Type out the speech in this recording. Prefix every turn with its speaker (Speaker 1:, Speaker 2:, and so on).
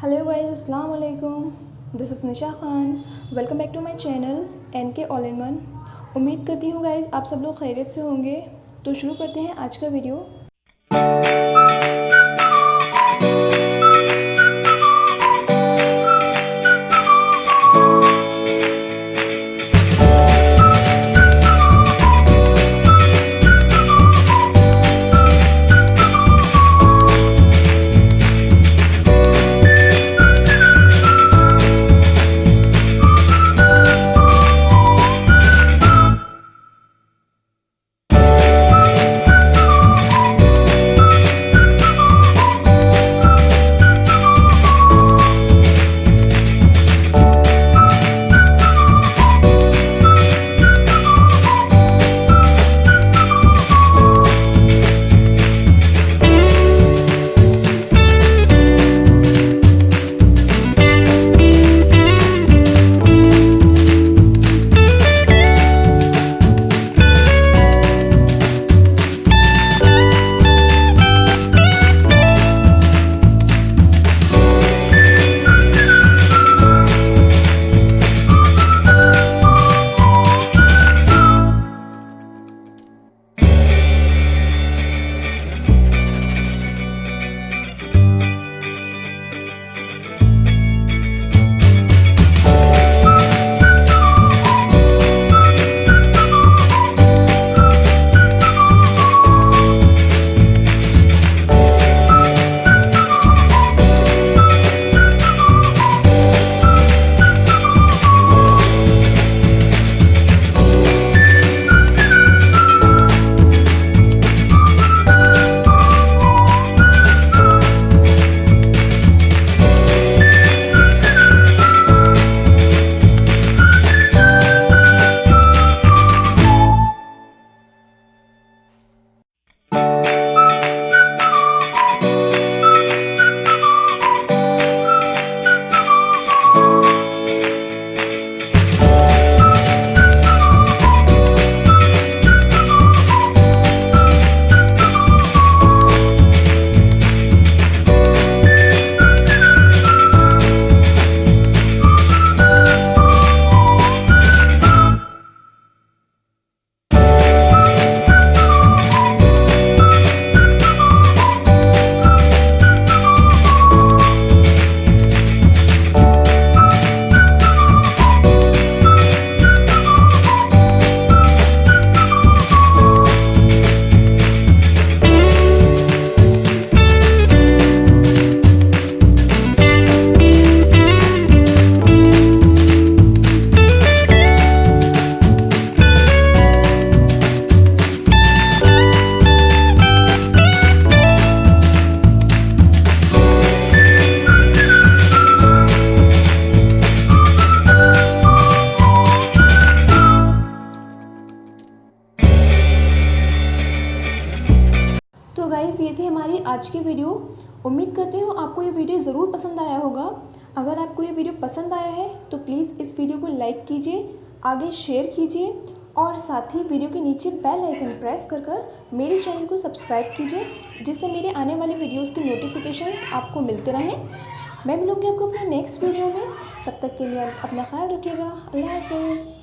Speaker 1: Hello guys, अस्सलाम वालेकुम। This is Nisha Khan. Welcome back to my channel NK all in one. उम्मीद करती हूँ गाइस आप सब लोग खैरियत से होंगे। तो शुरू करते हैं आज का वीडियो। तो गाइस ये थी हमारी आज की वीडियो। उम्मीद करती हूँ आपको ये वीडियो ज़रूर पसंद आया होगा। अगर आपको ये वीडियो पसंद आया है तो प्लीज़ इस वीडियो को लाइक कीजिए, आगे शेयर कीजिए और साथ ही वीडियो के नीचे बेल आइकन प्रेस कर मेरे चैनल को सब्सक्राइब कीजिए, जिससे मेरे आने वाली वीडियोज़ की नोटिफिकेशंस आपको मिलते रहें। मैं मिलूँगी आपको अपने नेक्स्ट वीडियो में। तब तक के लिए अपना ख्याल रखिएगा। अल्लाह हाफिज़।